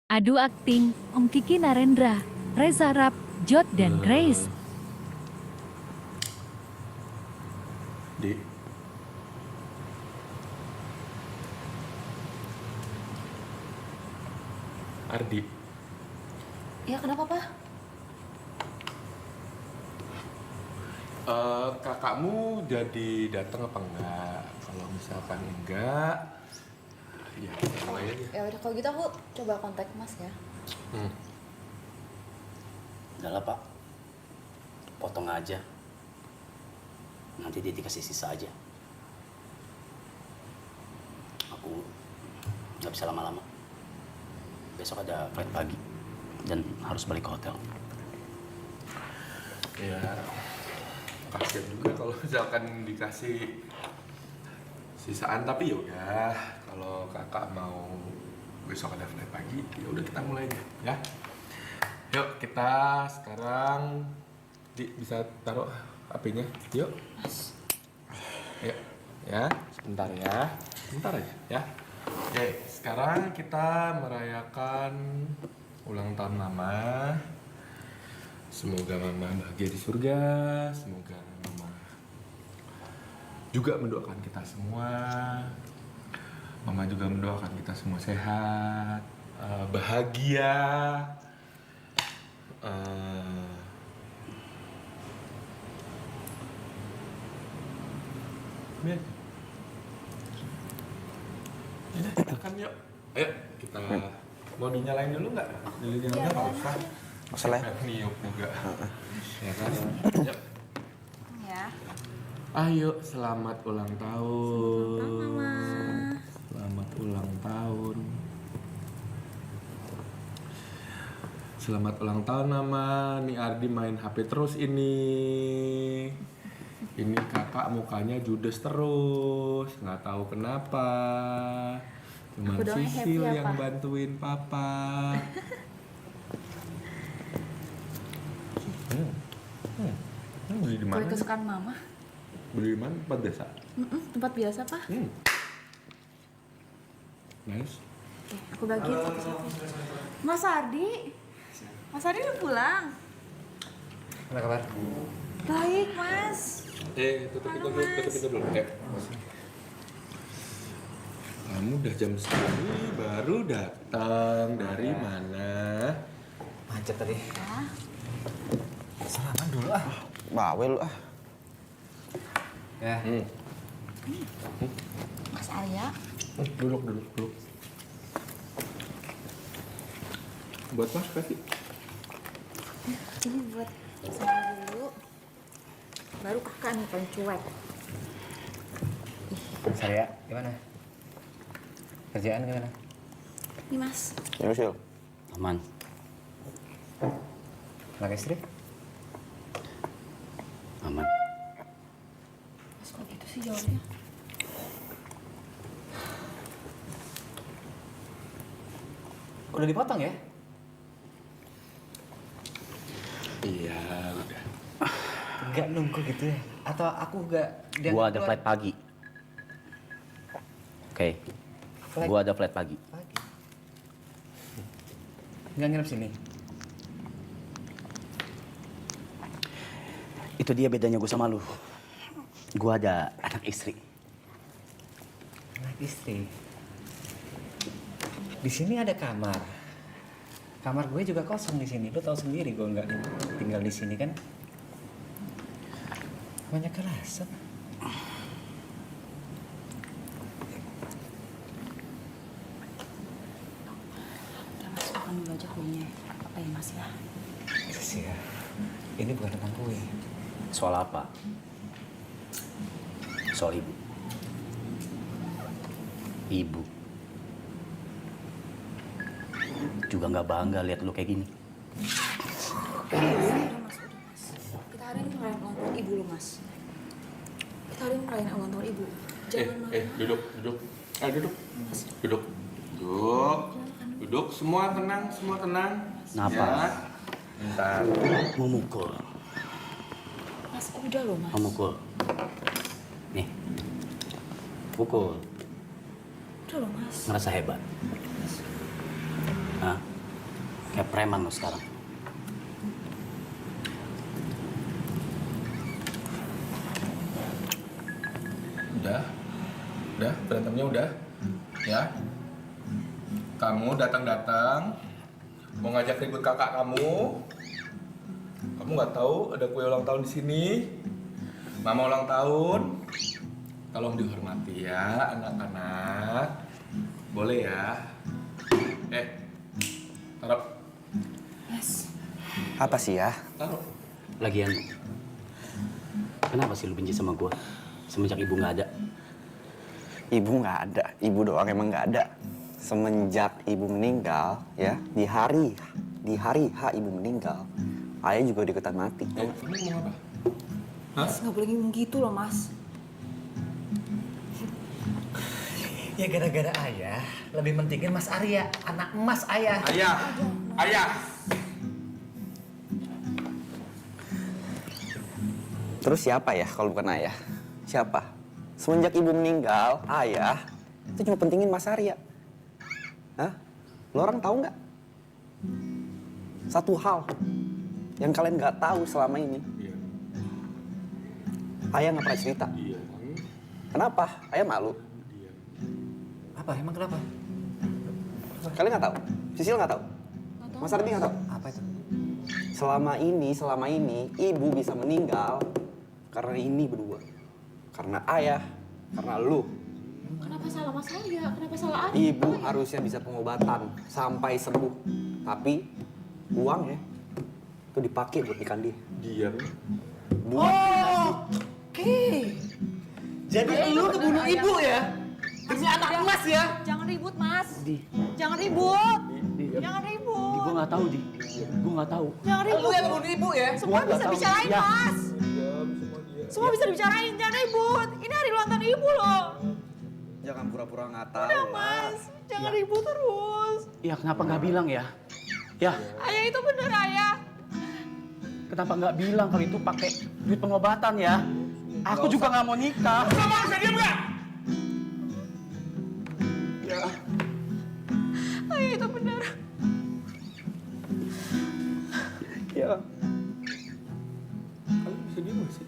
Adu akting, Om Kiki Narendra, Reza Rap, Jod dan Grace. Di. Ardi. Ya kenapa, Pak? Kakakmu jadi datang apa enggak? Kalau misalkan enggak, ya sama aja. Ya udah kalau gitu aku coba kontak Mas ya. Udah lah Pak, potong aja. Nanti dia dikasih sisa aja. Aku nggak bisa lama-lama. Besok ada flight pagi dan harus balik ke hotel. Ya, kasian juga kalau misalkan dikasih sisaan, tapi yaudah kalau kakak mau besok ada flight pagi, ya udah kita mulai aja ya. Yuk kita sekarang bisa taruh HP-nya, yuk. Yuk, ya sebentar ya, sebentar aja ya. Oke, sekarang kita merayakan ulang tahun Mama. Semoga Mama bahagia di surga, semoga Mama juga mendoakan kita semua. Mama juga mendoakan kita semua sehat, bahagia, Lihat. Ini makan yuk. Ayo kita mau dinyalain dulu nggak? Dinyalain nggak usah. Masalah. Niup juga. Ya kan? Yuk. Ya. Ayo, selamat ulang tahun. Selamat Mama. Selamat ulang tahun. Selamat ulang tahun Mama. Nih Ardi main HP terus ini. Ini kakak mukanya judes terus, nggak tahu kenapa. Cuman Aku doang Sisil happy ya, yang Pak. bantuin papa. Beli di mana? Kue kesukaan Mama. Beli di mana? Tempat desa. Tempat biasa, Pak. Nice. Oke, aku bagiin satu-satu. Mas Ardi. Mas Ardi udah pulang. Apa kabar? Baik, Mas. Tutup Halo, pintu dulu, Mas. tutup pintu dulu. Kamu udah jam segini baru datang dari mana? Macet tadi. Ya. Salaman dulu ah. Bawel ah. Ya. Mas Arya. Duduk. Buat Mas kasih. Ini buat saya dulu. Baru kakak nih paling cuek. Saya gimana? Kerjaan gimana? Nih, Mas. Nyusul. Aman. Anak istri? Aman. Mas kok gitu sih jawabnya? Udah dipotong ya? Iya, udah. Enggak nunggu gitu ya? Atau aku enggak? Gua ada flight pagi. Oke. Flight Gua ada flight pagi. pagi. Enggak nginep sini? Itu dia bedanya gua sama lu. Gua ada anak istri. Anak istri. Di sini ada kamar. Kamar gue juga kosong di sini. Lu tahu sendiri gue nggak tinggal di sini kan? Banyak kerasa. Udah Mas, makan dulu aja kuenya. Apa ya Mas ya? Sih ya. Ini bukan tentang gue. Soal apa? Soal ibu. Ibu. Juga nggak bangga lihat lu kayak gini. Udah Mas. Kita hari ini ngerayain ulang tahun Ibu loh, Mas. Kita hari ini ngerayain ulang tahun Ibu. Jangan marah. Duduk. Duduk, semua tenang. Kenapa? Ya. Bentar. Memukul. Mas, udah loh, Mas. Memukul. Nih. Pukul. Udah loh, Mas. Ngerasa hebat. Hah? Kayak preman lo sekarang. Udah, berantemnya udah, ya. Kamu datang-datang, mau ngajak ribut kakak kamu. Kamu nggak tahu ada kue ulang tahun di sini. Mama ulang tahun. Tolong dihormati ya, anak-anak. Boleh ya. Taruh. Mas. Apa sih ya? Taruh. Lagian, kenapa sih lu benci sama gue? Semenjak ibu nggak ada. Ibu nggak ada, ibu doang emang nggak ada. Semenjak ibu meninggal, ya di hari H ibu meninggal, ayah juga ikutan mati. Kamu mau apa? Mas nggak boleh ngomong gitu loh mas. Ya gara-gara ayah, lebih pentingin Mas Arya, anak emas ayah. Ayah. Terus siapa ya kalau bukan ayah? Siapa? Semenjak ibu meninggal, ayah itu cuma pentingin Mas Arya. Hah? Lo orang tahu nggak? Satu hal yang kalian nggak tahu selama ini. Iya. Ayah nggak pernah cerita. Iya. Kenapa? Ayah malu. Apa? Emang kenapa? Kalian nggak tahu? Sisil nggak tahu? Mas Ardi nggak tahu? Apa itu? Selama ini ibu bisa meninggal karena ini berdua. Karena ayah, karena lu. Kenapa salah mas Arya? Kenapa salah Arya? Ibu harusnya bisa pengobatan sampai sembuh. Tapi uangnya itu dipakai buat nikahin dia. Diam. Oke. Jadi lu ngebunuh ibu ya? Demi anak emas ya? Jangan ribut mas. Jangan ribut. Jangan ribut. Gue nggak tahu, Di. Gue nggak tahu. Jangan ribut. Lu yang ngebunuh ibu ya? Semua bisa bicarain Ya. mas. Semua bisa dibicarain. Jangan ribut. Ini hari ulang tahun ibu loh. Jangan pura-pura nggak tahu. Udah mas. Jangan ribut terus. Ya kenapa nggak bilang ya? Ya, Ayah itu bener ayah. kenapa nggak bilang kalau itu pakai duit pengobatan ya? Aku juga nggak mau nikah. Kamu bisa diam nggak? Ayah itu bener. Ya. Kamu bisa diam nggak sih?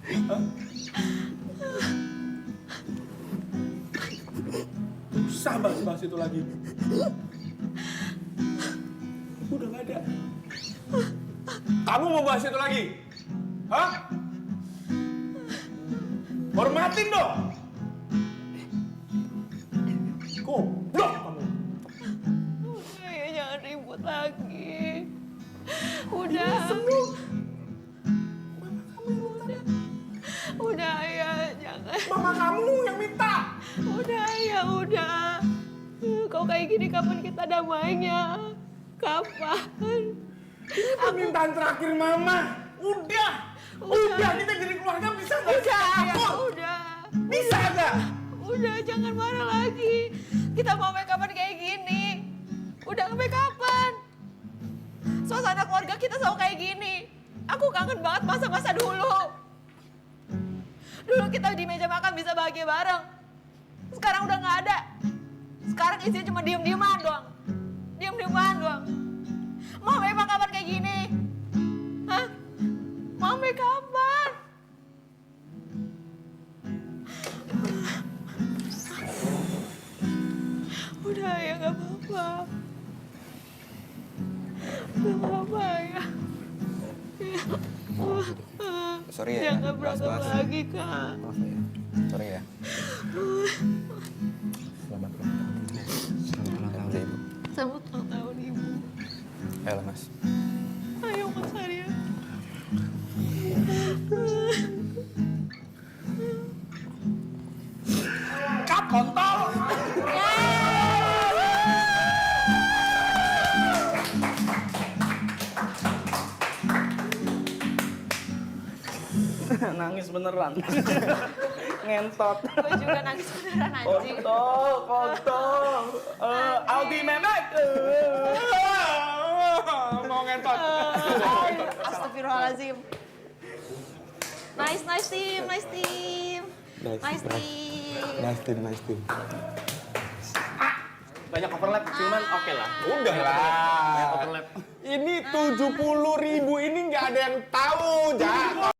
Hah? Usah bahas-bahas itu lagi. Udah nggak ada. Kamu mau bahas itu lagi? Hah? Hormatin dong. Goblok kamu. Ayah jangan ribut lagi. Udah. Udah ayah jangan. Mama kamu yang minta. Udah ayah udah. Kau kayak gini kapan kita damainya? Kapan? Permintaan terakhir mama. Udah kita jadi keluarga bisa nggak? Udah ayah udah. Bisa nggak? Udah jangan marah lagi. Kita mau make upan kayak gini. Udah make upan. Suasana keluarga kita selalu kayak gini. Aku kangen banget masa-masa dulu. Dulu kita di meja makan bisa bahagia bareng. Sekarang udah nggak ada. Sekarang isinya cuma diem-dieman doang. Diem-dieman doang. Mau make upan kayak gini? Hah? Mau make upan? Udah ya nggak apa-apa. Nggak apa-apa ya. Sorry ya, Jangan berantem bahas-bahas. lagi kak. Maaf ya. Sorry ya. Selamat ulang tahun. Selamat ulang tahun ya, Ibu. Selamat ulang tahun ibu. Ayo Mas. Ayo Mas Arya. Kap kontol. Nangis beneran. Ngentot. Gue juga nangis beneran anjing. Kontol. Aldi Memek. Mau ngentot. Astagfirullahaladzim. Nice team. Nice team. Nice team. Banyak overlap, cuman oke lah. Udah lah. 70.000 ini nggak ada yang tahu, Ja.